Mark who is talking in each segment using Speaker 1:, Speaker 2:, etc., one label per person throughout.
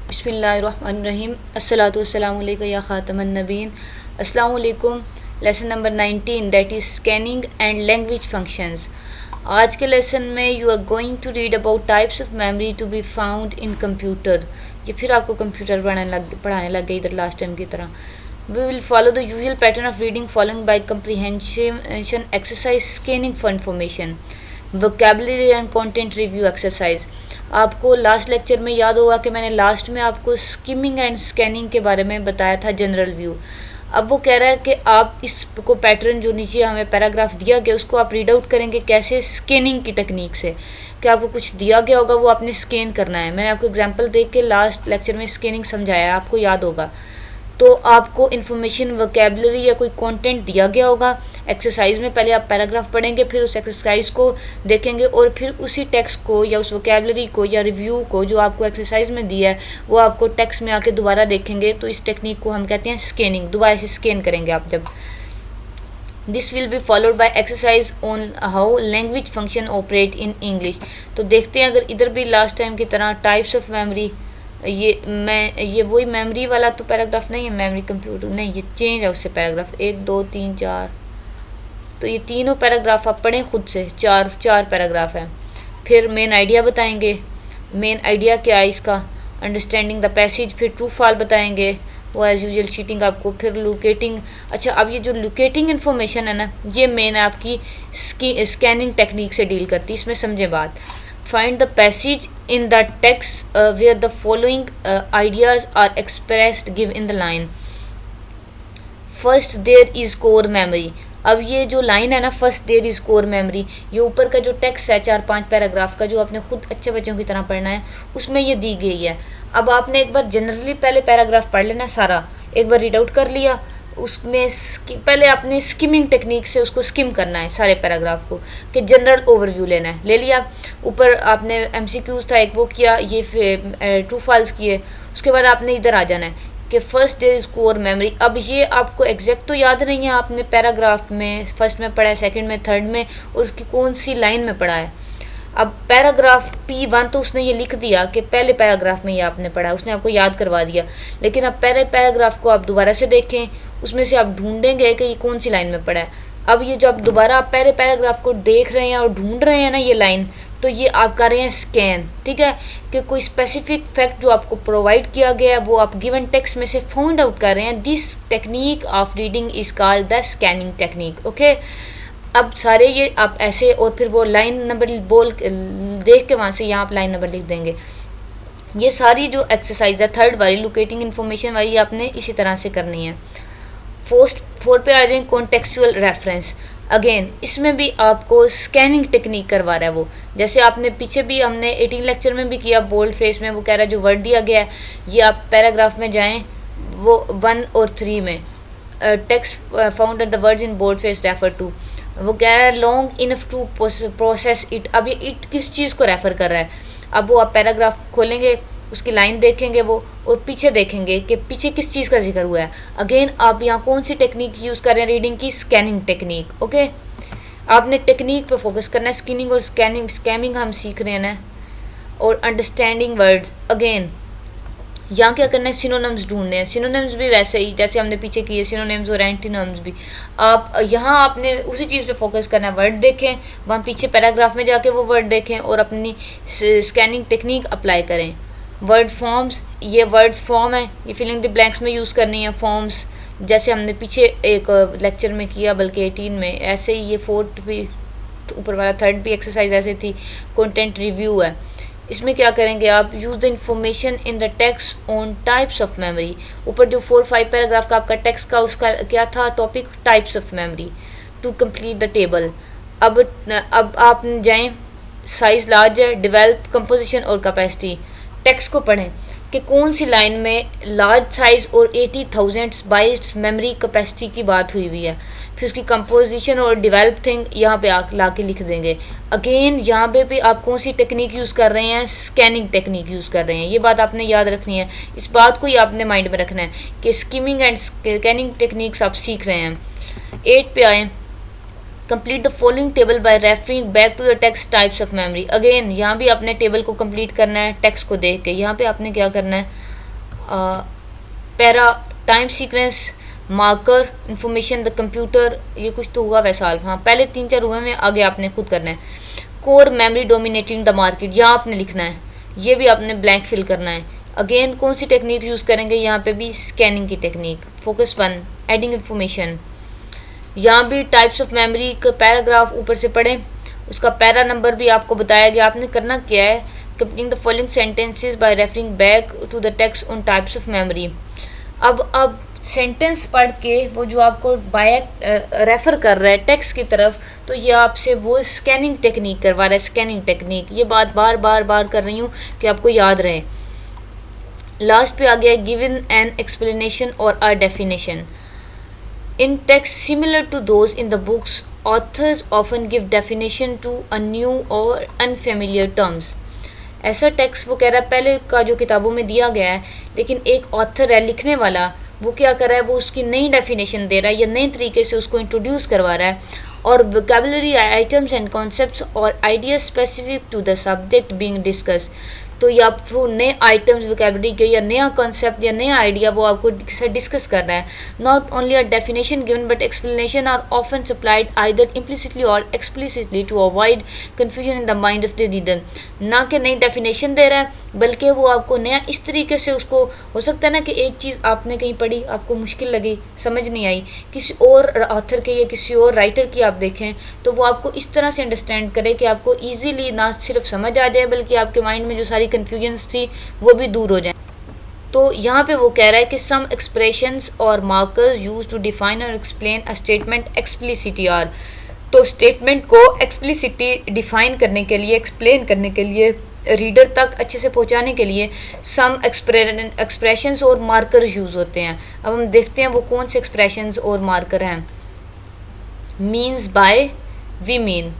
Speaker 1: बिस्मिल्लाहिर्रहमानिर्रहीम अस्सलातु वस्सलामु अलैका या ख़ातमन नबीन। अस्सलामु अलैकुम। Lesson number 19 that is scanning and language functions. आज के लेसन में you are going to read about types of memory to be found in computer. ये फिर आपको कंप्यूटर पढ़ाने लग गए इधर लास्ट टाइम की तरह। We will follow the usual pattern of reading following by comprehension exercise, scanning for information, vocabulary and content review exercise। आपको लास्ट लेक्चर में याद होगा कि मैंने लास्ट में आपको स्किमिंग एंड स्कैनिंग के बारे में बताया था, जनरल व्यू। अब वो कह रहा है कि आप इसको पैटर्न जो नीचे हमें पैराग्राफ दिया गया उसको आप रीड आउट करेंगे कैसे, स्कैनिंग की टेक्निक से। कि आपको कुछ दिया गया होगा वो आपने स्कैन करना है। मैंने आपको एग्जांपल देख के लास्ट लेक्चर में स्कैनिंग समझाया, आपको याद होगा। तो आपको इन्फॉर्मेशन, वोकैबुलरी या कोई कंटेंट दिया गया होगा। एक्सरसाइज में पहले आप पैराग्राफ पढ़ेंगे, फिर उस एक्सरसाइज को देखेंगे और फिर उसी टेक्स्ट को या उस वोकैबुलरी को या रिव्यू को जो आपको एक्सरसाइज में दिया है वो आपको टेक्स्ट में आके दोबारा देखेंगे। तो इस टेक्निक को हम कहते हैं स्कैनिंग। दोबारा से स्कैन करेंगे आप जब। This will be followed by exercise on how language function operate in English. तो देखते हैं अगर इधर भी लास्ट टाइम की तरह टाइप्स ऑफ मेमोरी, ये वही मेमोरी वाला तो पैराग्राफ नहीं है, मेमोरी कंप्यूटर नहीं, ये चेंज है उससे पैराग्राफ। 1 2 3 4, तो ये तीनों पैराग्राफ आप पढ़ें खुद से। चार पैराग्राफ हैं। फिर मेन आइडिया बताएंगे, मेन आइडिया क्या है इसका, अंडरस्टैंडिंग द पैसेज, फिर ट्रू फॉल बताएंगे, वो एज यूजुअल शीटिंग आपको, फिर लोकेटिंग। अच्छा, अब ये जो लोकेटिंग इन्फॉर्मेशन है ना, ये मेन आपकी स्कैनिंग टेक्निक से डील करती है। इसमें समझे बात। Find the passage in the text where the following ideas are expressed, give in the line. First there is core memory। अब ये जो लाइन है ना, first there is core memory, ये ऊपर का जो टेक्स्ट है 4-5 पैराग्राफ का जो आपने खुद अच्छे बच्चों की तरह पढ़ना है, उसमें ये दी गई है। अब आपने एक बार जनरली पहले पैराग्राफ पढ़ लेना सारा, एक बार रीड आउट कर लिया। उसमें पहले आपने स्किमिंग टेक्निक से उसको स्किम करना है सारे पैराग्राफ को, कि जनरल ओवरव्यू लेना है। ले लिया। ऊपर आपने एमसीक्यूज था एक वो किया, ये ट्रू फॉल्स किए। उसके बाद आपने इधर आ जाना है कि first there is core memory. अब ये आपको एग्जैक्ट तो याद नहीं है, आपने पैराग्राफ में फर्स्ट में पढ़ा है, सेकंड में, थर्ड में, और उसकी कौन सी लाइन में पढ़ा है। अब पैराग्राफ P1 तो उसने ये लिख दिया कि पहले पैराग्राफ में ये आपने पढ़ा, उसने आपको याद करवा दिया। लेकिन अब पहले पैराग्राफ को आप दोबारा से देखें, उसमें से आप ढूंढेंगे कि ये कौन सी लाइन में पढ़ा है। अब ये जो आप दोबारा आप पहले पैराग्राफ को देख रहे हैं और ढूंढ रहे हैं ना ये लाइन, तो ये आप कर रहे हैं स्कैन। ठीक है, कि कोई स्पेसिफिक फैक्ट जो आपको प्रोवाइड किया गया है वो आप गिवन टेक्स्ट में से फाउंड आउट कर रहे हैं। This technique of reading is called the scanning technique. Okay, अब सारे ये आप ऐसे, और फिर वो लाइन नंबर बोल देख के वहाँ से यहाँ आप लाइन नंबर लिख देंगे। ये सारी जो एक्सरसाइज है थर्ड वाली लोकेटिंग इन्फॉर्मेशन वाली, आपने इसी तरह से करनी है। 4 पे आ जाएंगे कॉन्टेक्चुअल रेफरेंस। अगेन इसमें भी आपको स्कैनिंग टेक्निक करवा रहा है वो, जैसे आपने पीछे भी हमने 18 लेक्चर में भी किया। बोल्ड फेस में वो कह रहा है जो वर्ड दिया गया है ये आप पैराग्राफ में जाएं, वो 1 और 3 में text found at the words in bold face refer to, वो कह रहा है long enough to process it. अब ये इट किस चीज़ को रेफ़र कर रहा है। अब वो आप पैराग्राफ खोलेंगे, उसकी लाइन देखेंगे वो, और पीछे देखेंगे कि पीछे किस चीज़ का जिक्र हुआ है। अगेन आप यहाँ कौन सी टेक्निक यूज़ कर रहे हैं रीडिंग की, स्कैनिंग टेक्निक। ओके, आपने टेक्निक पे फोकस करना है। स्कैनिंग और स्कैमिंग हम सीख रहे हैं ना, और अंडरस्टैंडिंग वर्ड्स। अगेन यहाँ क्या करना है, सिनोनिम्स ढूंढने हैं। सिनोनिम्स भी वैसे ही जैसे हमने पीछे किए, सिनोनिम्स और एंटीनिम्स भी। आप यहाँ आपने उसी चीज़ पे फोकस करना है। वर्ड देखें, वहाँ पीछे पैराग्राफ में जाके वो वर्ड देखें और अपनी स्कैनिंग टेक्निक अप्लाई करें। वर्ड फॉर्म्स, ये वर्ड्स फॉर्म है, ये फिलिंग द ब्लैंक्स में यूज़ करनी है फॉर्म्स, जैसे हमने पीछे एक लेक्चर में किया, बल्कि 18 में। ऐसे ही ये 4th भी, ऊपर वाला 3rd भी एक्सरसाइज ऐसे थी। कंटेंट रिव्यू है, इसमें क्या करेंगे आप, use the information in the text on types of memory. ऊपर जो 4-5 पैराग्राफ का आपका टेक्स्ट का उसका क्या था topic, types of memory, to complete the table. अब आप जाएं, साइज लार्ज है, डेवलप, कंपोजिशन और कैपेसिटी। टेक्स्ट को पढ़ें कि कौन सी लाइन में लार्ज साइज़ और 80,000 बाइट्स मेमोरी कैपेसिटी की बात हुई हुई है। फिर उसकी कंपोजिशन और डेवलप थिंग यहाँ पे ला के लिख देंगे। अगेन यहाँ पे भी आप कौन सी टेक्निक यूज़ कर रहे हैं, स्कैनिंग टेक्निक यूज़ कर रहे हैं। ये बात आपने याद रखनी है, इस बात को ही आपने माइंड में रखना है कि स्किमिंग एंड स्कैनिंग टेक्निक्स आप सीख रहे हैं। 8 पे आए, complete the following table by referring back to the text types of memory. Again यहाँ भी आपने टेबल को कंप्लीट करना है टेक्स्ट को देख के। यहाँ पे आपने क्या करना है, para time sequence, marker, information, the computer, ये कुछ तो हुआ वैसा हाँ पहले 3-4 हुए में, आगे आपने खुद करना है। Core memory dominating the market, यहाँ आपने लिखना है, ये भी आपने ब्लैंक फिल करना है। अगेन कौन सी टेक्निक यूज़ करेंगे, यहाँ पे भी स्कैनिंग की टेक्निक। फोकस 1 एडिंग इन्फॉर्मेशन, यहाँ भी टाइप्स ऑफ मेमोरी का पैराग्राफ ऊपर से पढ़ें, उसका पैरा नंबर भी आपको बताया गया। आपने करना क्या है, completing the following sentences by referring back to the text on types of memory. अब सेंटेंस पढ़ के वो जो आपको बाय रेफ़र कर रहा है टेक्स्ट की तरफ, तो ये आपसे वो स्कैनिंग टेक्निक करवा रहा है, स्कैनिंग टेक्निक। ये बात बार बार कर रही हूँ कि आपको याद रहे। लास्ट पे आ गया given an explanation or a definition in text similar to those in the books, authors often give definition to a new or unfamiliar terms. ऐसा टेक्स्ट वो कह रहा है पहले का जो किताबों में दिया गया है, लेकिन एक ऑथर है लिखने वाला, वो क्या कर रहा है, वो उसकी नई डेफिनेशन दे रहा है या नए तरीके से उसको इंट्रोड्यूस करवा रहा है, और वोकैबुलरी आइटम्स एंड कॉन्सेप्ट्स और ideas specific to the subject being discuss. तो या वो नए आइटम्स वोकैबुलरी के या नया कॉन्सेप्ट या नया आइडिया वो आपको डिस्कस कर रहा है। Not only a definition given but explanation are often supplied either implicitly or explicitly to avoid confusion in the mind of the reader. ना कि नई डेफिनेशन दे रहा है, बल्कि वो आपको नया इस तरीके से, उसको हो सकता है ना कि एक चीज़ आपने कहीं पढ़ी, आपको मुश्किल लगी, समझ नहीं आई, किसी और ऑथर के या किसी और राइटर की आप देखें, तो वो आपको इस तरह से अंडरस्टैंड करे कि आपको ईजीली ना सिर्फ समझ आ जाए, बल्कि आपके माइंड में जो सारी कन्फ्यूजन्स थी वो भी दूर हो जाए। तो यहाँ पे वो कह रहा है कि सम एक्सप्रेशंस और मार्कर्स यूज टू डिफाइन और explain a statement explicitly are. तो स्टेटमेंट को एक्सप्लिसिटी डिफाइन करने के लिए, एक्सप्लेन करने के लिए, रीडर तक अच्छे से पहुंचाने के लिए सम एक्सप्रेशंस और मार्कर यूज़ होते हैं। अब हम देखते हैं वो कौन से एक्सप्रेशंस और मार्कर हैं। Means by, we mean.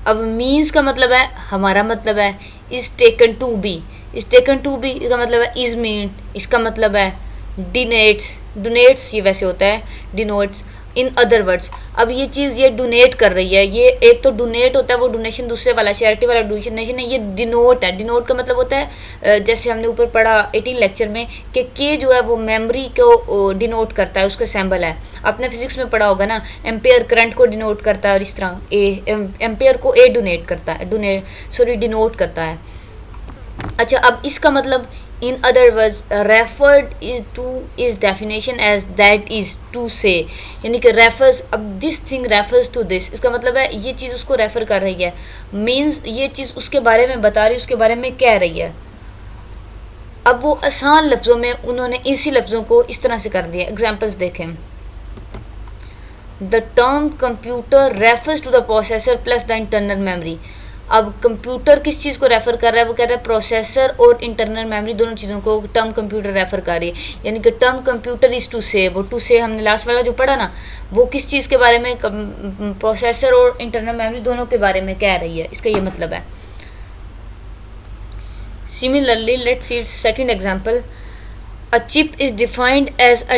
Speaker 1: अब मीन्स का मतलब है, हमारा मतलब है, is taken to be, is taken to be इसका मतलब है इज़ मीन, इसका मतलब है डिनेट्स, डोनेट्स ये वैसे होता है, डिनोट्स इन अदर वर्ड्स। अब ये चीज़ ये डोनेट कर रही है, ये एक तो डोनेट होता है वो डोनेशन दूसरे वाला चैरिटी वाला डोनेशन है, ये डिनोट है। डिनोट का मतलब होता है जैसे हमने ऊपर पढ़ा 18 लेक्चर में कि के जो है वो मेमोरी को डिनोट करता है, उसका सिंबल है। आपने फिजिक्स में पढ़ा होगा ना, एम्पेयर करंट को डिनोट करता है, और इस तरह एम्पेयर को ए डोनेट करता है, डिनोट करता है। अच्छा, अब इसका मतलब in other words referred is to is definition as that is to say, यानी कि refers, अब this thing refers to this, इसका मतलब है ये चीज़ उसको रेफ़र कर रही है, means ये चीज़ उसके बारे में बता रही है, उसके बारे में कह रही है। अब वो आसान लफ्ज़ों में उन्होंने इसी लफ्ज़ों को इस तरह से कर दिया। एग्जाम्पल्स देखें, the term computer refers to the processor plus the internal memory. अब कंप्यूटर किस चीज़ को रेफ़र कर रहा है, वो कह रहा है प्रोसेसर और इंटरनल मेमोरी दोनों चीज़ों को टर्म कंप्यूटर रेफ़र कर रही है। यानी कि टर्म कंप्यूटर इज़ टू से, वो टू से हमने लास्ट वाला जो पढ़ा ना, वो किस चीज़ के बारे में, प्रोसेसर और इंटरनल मेमोरी दोनों के बारे में कह रही है, इसका ये मतलब है। Similarly let's see second example, a chip is defined as a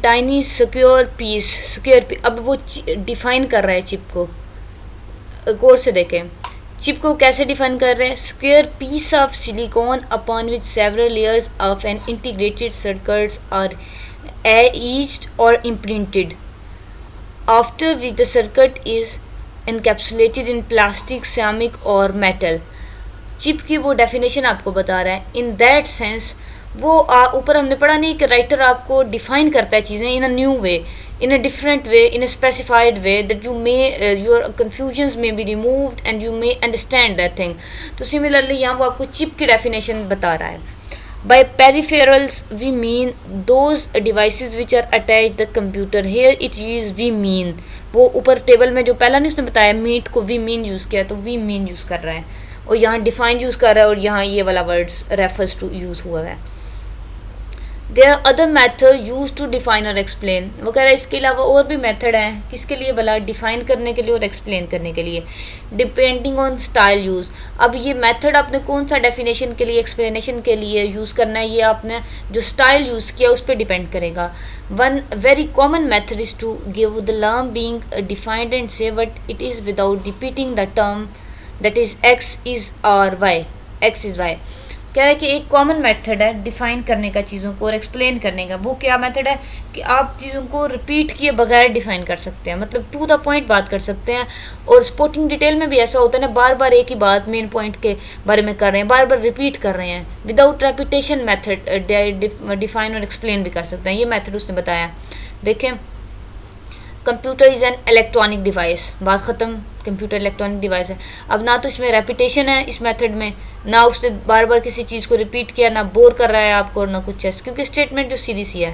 Speaker 1: tiny secure piece. अब वो डिफाइन कर रहा है चिप को, गौर से देखें, चिप को कैसे डिफाइन कर रहे हैं, square piece of silicon upon which several layers of an integrated circuits are etched or imprinted after which the circuit is encapsulated in plastic, ceramic or metal. Chip की वो डेफिनेशन आपको बता रहा है। इन दैट सेंस वो ऊपर हमने पढ़ा नहीं कि राइटर आपको डिफाइन करता है चीज़ें in a new way, in a different way, in a specified way that you may your confusions may be removed and you may understand that thing. तो similarly यहाँ वो आपको chip की definition बता रहा है। By peripherals we mean those devices which are attached the computer. Here it is we mean, वो ऊपर टेबल में जो पहला नहीं उसने बताया मीट को we mean यूज़ किया, तो we mean यूज़ कर रहा है, और यहाँ define यूज़ कर रहा है, और यहाँ ये वाला वर्ड्स refers to यूज़ हुआ है। There are other methods used to define or explain. वो कह रहा है इसके अलावा और भी मेथड हैं, किसके लिए भला, डिफ़ाइन करने के लिए और एक्सप्लेन करने के लिए, डिपेंडिंग ऑन स्टाइल यूज़। अब ये मेथड आपने कौन सा डेफिनेशन के लिए, एक्सप्लेनेशन के लिए यूज़ करना है, ये आपने जो स्टाइल यूज़ किया उस पर डिपेंड करेगा। One very common method is to give the term being defined and say what it is without repeating the term, that is X is or Y, X is Y. कह रहा है कि एक common method है define करने का चीज़ों को और एक्सप्लेन करने का। वो क्या मेथड है कि आप चीज़ों को रिपीट किए बगैर डिफाइन कर सकते हैं, मतलब टू द पॉइंट बात कर सकते हैं। और स्पोर्टिंग डिटेल में भी ऐसा होता है ना, बार बार एक ही बात मेन पॉइंट के बारे में कर रहे हैं, बार बार रिपीट कर रहे हैं। विदाउट रेपिटेशन मेथड डिफाइन और एक्सप्लेन भी कर सकते हैं, ये मेथड उसने बताया। देखें, computer is an electronic device, बात ख़त्म। कंप्यूटर इलेक्ट्रॉनिक डिवाइस है। अब ना तो इसमें रेपिटेशन है इस मेथड में, ना उसने बार बार किसी चीज़ को रिपीट किया, ना बोर कर रहा है आपको और ना कुछ है, क्योंकि स्टेटमेंट जो सीधी सी है।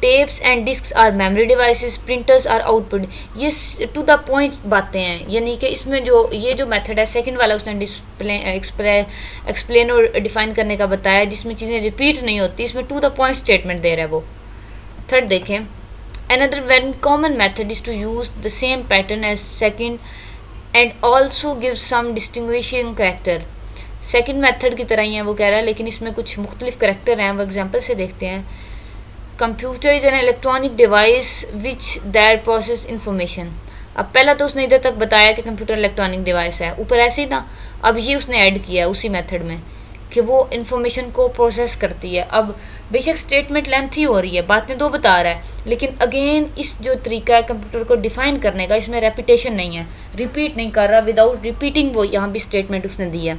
Speaker 1: Tapes and disc are memory devices, printers are output, ये टू द पॉइंट बातें हैं। यानी कि इसमें जो ये जो मेथड है सेकंड वाला, उसने एक्सप्लेन और डिफाइन करने का बताया, जिसमें चीज़ें रिपीट नहीं होती, इसमें टू द पॉइंट स्टेटमेंट दे रहा है वो। थर्ड देखें, another very common method is to use the same pattern as second and also give some distinguishing character। Second method की तरह ही है वो कह रहा है, लेकिन इसमें कुछ मुख्तलिफ करेक्टर हैं, वो एग्जांपल से देखते हैं। Computer is an electronic device which that process information. अब पहला तो उसने इधर तक बताया कि कंप्यूटर इलेक्ट्रॉनिक डिवाइस है, ऊपर ऐसे ही था। अब ये उसने ऐड किया उसी मेथड में कि वो इन्फॉर्मेशन को प्रोसेस करती है। अब बेशक स्टेटमेंट लेंथी हो रही है, बातें दो बता रहा है, लेकिन अगेन इस जो तरीका है कंप्यूटर को डिफाइन करने का, इसमें रेपिटेशन नहीं है, रिपीट नहीं कर रहा, विदाउट रिपीटिंग वो यहाँ भी स्टेटमेंट उसने दी है।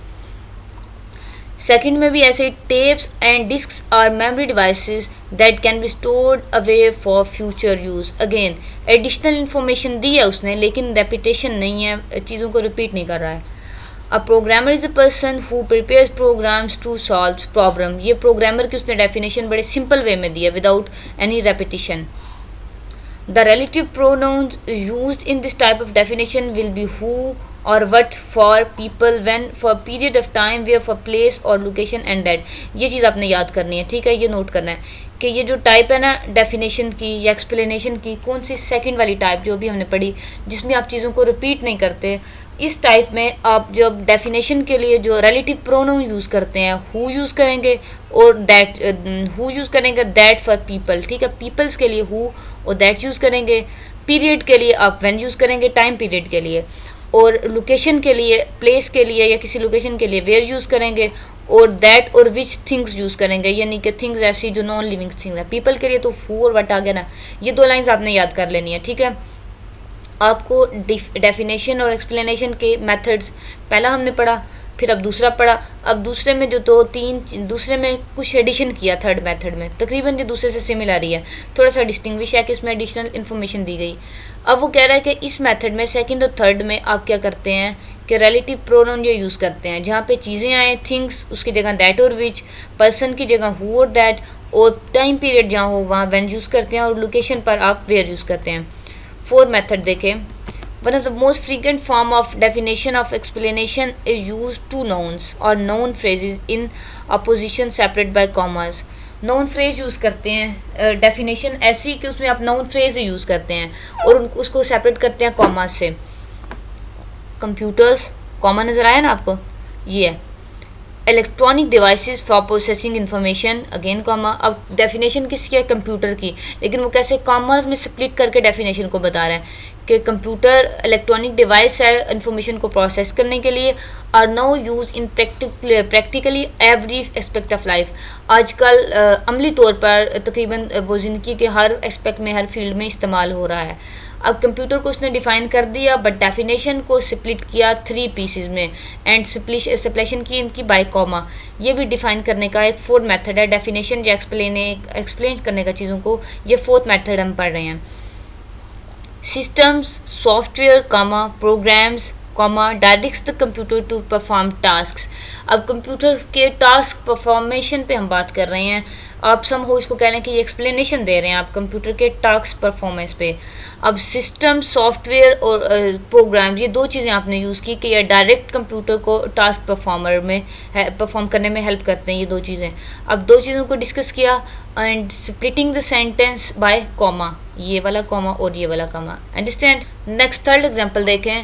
Speaker 1: सेकंड में भी ऐसे, tapes and disks are memory devices that can be stored away for future use. Again additional information दी है उसने, लेकिन रेपिटेशन नहीं है, चीज़ों को रिपीट नहीं कर रहा है। A programmer is a person who prepares programs to solve problem. ये प्रोग्रामर की उसने डेफिनेशन बड़े सिंपल वे में दी है, without any repetition. The relative pronouns used in this type of definition will be who or what for people, when, for period of time, where, for place or location and that. ये चीज़ आपने याद करनी है, ठीक है, ये note करना है कि ये जो टाइप है ना डेफिनेशन की या एक्सप्लेनेशन की, कौन सी सेकंड वाली टाइप जो भी हमने पढ़ी, जिसमें आप चीज़ों को रिपीट नहीं करते, इस टाइप में आप जब डेफिनेशन के लिए जो रिलेटिव प्रोनाउन यूज़ करते हैं, हु यूज़ करेंगे और दैट, हु यूज़ करेंगे दैट फॉर पीपल, ठीक है, पीपल्स के लिए हु और दैट यूज़ करेंगे। पीरियड के लिए आप व्हेन यूज़ करेंगे, टाइम पीरियड के लिए, और लोकेशन के लिए, प्लेस के लिए या किसी लोकेशन के लिए वेयर यूज़ करेंगे, और दैट और विच थिंग्स यूज़ करेंगे, यानी कि थिंग्स ऐसी जो नॉन लिविंग थिंग्स है। पीपल के लिए तो हु और वट आ गया ना, ये दो लाइंस आपने याद कर लेनी है, ठीक है। आपको डेफिनेशन और एक्सप्लेनेशन के मेथड्स पहला हमने पढ़ा, फिर अब दूसरा पढ़ा। अब दूसरे में जो दो तीन, दूसरे में कुछ एडिशन किया थर्ड मेथड में, तकरीबन ये दूसरे से सिमिलर ही है, थोड़ा सा डिस्टिंग्विश है कि इसमें एडिशनल इन्फॉर्मेशन दी गई। अब वो कह रहा है कि इस मेथड में सेकंड और थर्ड में आप क्या करते हैं कि रिलेटिव प्रोनाउन ये यूज़ करते हैं, जहाँ पे चीज़ें आए, थिंग्स, उसकी जगह दैट और विच, पर्सन की जगह हु और दैट, और टाइम पीरियड जहाँ हो वहाँ व्हेन यूज़ करते हैं, और लोकेशन पर आप वेयर यूज़ करते हैं। फोर मेथड देखें, one of the most frequent form of definition of explanation is use two nouns or noun phrases in apposition separate by commas. Noun phrase use करते हैं, डेफिनेशन ऐसी कि उसमें आप नाउन फ्रेज यूज़ करते हैं और उसको सेपरेट करते हैं कॉमास से। कंप्यूटर्स, कॉमा नज़र आया ना आपको, ये है electronic devices for processing information, again comma. अब डेफिनेशन किसकी है, कंप्यूटर की, लेकिन वो कैसे कॉमर्स में स्प्लिट करके डेफिनेशन को बता रहे हैं कि कंप्यूटर इलेक्ट्रॉनिक डिवाइस है इन्फॉर्मेशन को प्रोसेस करने के लिए, are now use in practically every aspect of life. आजकल अमली तौर पर तकरीबन वो ज़िंदगी के हर एस्पेक्ट में, हर फील्ड में इस्तेमाल हो रहा है। अब कंप्यूटर को उसने डिफ़ाइन कर दिया, बट डेफिनेशन को स्प्लिट किया 3 पीसेस में, एंड सेपरेशन की इनकी बाय कॉमा। ये भी डिफ़ाइन करने का एक फोर्थ मेथड है, डेफिनेशन या एक्सप्लेन करने का चीज़ों को, ये फोर्थ मेथड हम पढ़ रहे हैं। Systems, software, comma, programs, comma, directs the computer to perform tasks. अब कंप्यूटर के टास्क परफॉर्मेशन पे हम बात कर रहे हैं, आप सम हो इसको कह रहे हैं कि ये एक्सप्लेनेशन दे रहे हैं आप कंप्यूटर के टास्क परफॉर्मेंस पे। अब सिस्टम, सॉफ्टवेयर और प्रोग्राम, ये दो चीज़ें आपने यूज़ की कि ये डायरेक्ट कंप्यूटर को टास्क परफॉर्म करने में हेल्प करते हैं, ये दो चीज़ें। अब दो चीज़ों को डिस्कस किया, and splitting the sentence by comma, ये वाला कॉमा और ये वाला comma, understand. Next third example देखें,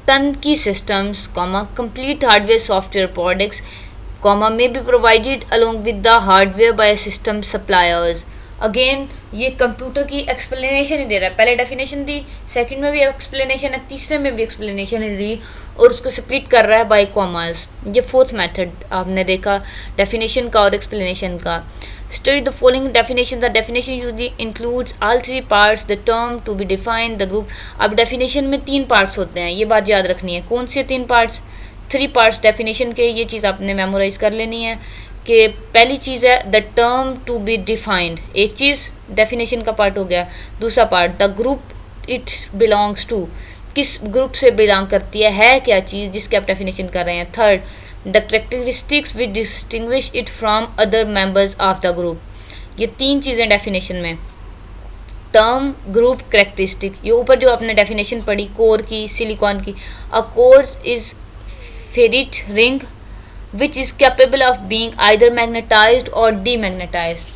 Speaker 1: turnkey systems, complete hardware software products, may be provided along with the hardware by system suppliers. Again ये कंप्यूटर की explanation ही दे रहा है, पहले डेफिनेशन दी, सेकंड में भी एक्सप्लेनेशन है, तीसरे में भी एक्सप्लेनेशन ही दी और उसको स्प्लिट कर रहा है बाय कॉमास। ये फोर्थ मेथड आपने देखा डेफिनेशन का और एक्सप्लेनेशन का। Study the following definitions. The definition usually includes all three parts, the term to be defined, the group. अब definition में 3 parts होते हैं, ये बात याद रखनी है। कौन से 3 parts? 3 parts definition के, ये चीज़ आपने memorize कर लेनी है कि पहली चीज़ है the term to be defined, एक चीज़ definition का part हो गया। दूसरा part the group it belongs to, किस ग्रुप से बिलोंग करती है क्या चीज़ जिसकी आप डेफिनेशन कर रहे हैं। Third the characteristics which distinguish it from other members of the group. ये 3 चीज़ें डेफिनेशन में, टर्म, ग्रुप, करेक्टरिस्टिक। ये ऊपर जो आपने डेफिनेशन पढ़ी कोर की, सिलिकॉन की, a core is ferrite ring which is capable of being either magnetized or demagnetized.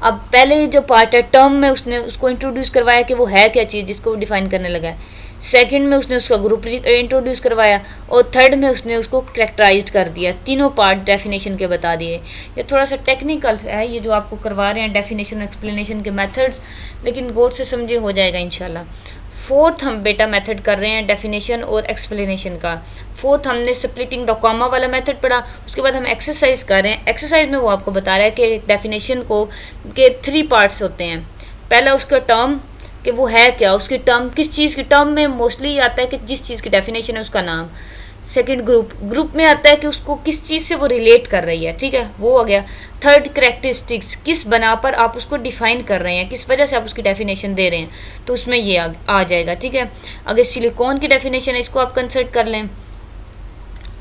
Speaker 1: अब पहले जो पार्ट है टर्म में उसने उसको इंट्रोड्यूस करवाया कि वो है क्या चीज़ जिसको वो डिफाइन करने लगा है। सेकंड में उसने उसका ग्रुप इंट्रोड्यूस करवाया और थर्ड में उसने उसको करेक्टराइज कर दिया। तीनों पार्ट डेफिनेशन के बता दिए। ये थोड़ा सा टेक्निकल है ये जो आपको करवा रहे हैं डेफिनेशन एक्सप्लेनेशन के मेथड्स, लेकिन गौर से समझे हो जाएगा इंशाल्लाह। फोर्थ हम बेटा मेथड कर रहे हैं डेफिनेशन और एक्सप्लेनेशन का। फोर्थ हमने स्प्लिटिंग द कॉमा वाला मेथड पढ़ा, उसके बाद हम एक्सरसाइज कर रहे हैं। एक्सरसाइज में वो आपको बता रहा है कि डेफिनेशन को के 3 पार्ट्स होते हैं। पहला उसका टर्म कि वो है क्या, उसकी टर्म किस चीज़ की, टर्म में मोस्टली आता है कि जिस चीज़ की डेफिनेशन है उसका नाम। सेकंड ग्रुप, ग्रुप में आता है कि उसको किस चीज़ से वो रिलेट कर रही है, ठीक है, वो हो गया। थर्ड करेक्टरिस्टिक्स, किस बना पर आप उसको डिफाइन कर रहे हैं, किस वजह से आप उसकी डेफिनेशन दे रहे हैं, तो उसमें ये आ जाएगा, ठीक है। अगर सिलिकॉन की डेफिनेशन है इसको आप कंसल्ट कर लें।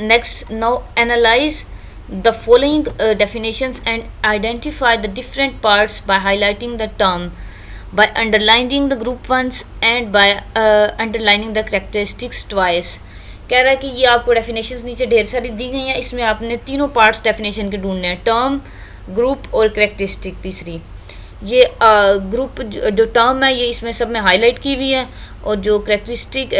Speaker 1: Next now analyse the following definitions and identify the different parts by highlighting the term, by underlining the group ones and by underlining the characteristics twice। कह रहा है कि ये आपको डेफिनेशंस नीचे ढेर सारी दी गई हैं, इसमें आपने तीनों पार्ट्स डेफिनेशन के ढूंढने हैं, टर्म, ग्रुप और करेक्टरिस्टिक तीसरी। ये ग्रुप जो टर्म है ये इसमें सब में हाईलाइट की हुई है और जो करेक्टरिस्टिक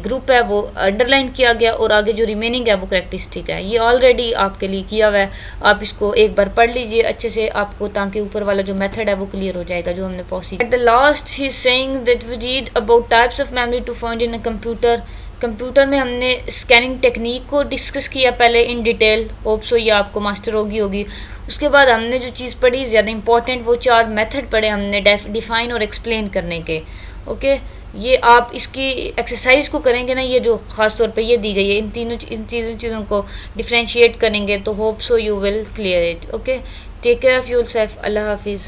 Speaker 1: ग्रुप है वो अंडरलाइन किया गया और आगे जो रिमेनिंग है वो करेक्टरिस्टिक है। ये ऑलरेडी आपके लिए किया हुआ है, आप इसको एक बार पढ़ लीजिए अच्छे से आपको, ताकि ऊपर वाला जो मेथड है वो क्लियर हो जाएगा जो हमने procedure. At the last he is saying that we read about types of memory to find in a computer. Computer में हमने स्कैनिंग टेक्निक को डिस्कस किया पहले इन डिटेल, होप सो ये आपको मास्टर होगी। उसके बाद हमने जो चीज़ पढ़ी ज़्यादा इंपॉर्टेंट वो 4 मेथड पढ़े हमने डिफाइन और एक्सप्लेन करने के। ओके, ये आप इसकी एक्सरसाइज को करेंगे ना, ये जो ख़ास तौर पे ये दी गई है, इन चीज़ों को डिफ्रेंशिएट करेंगे तो hope so you will clear it. Okay, take care of yourself, अल्लाह हाफिज़।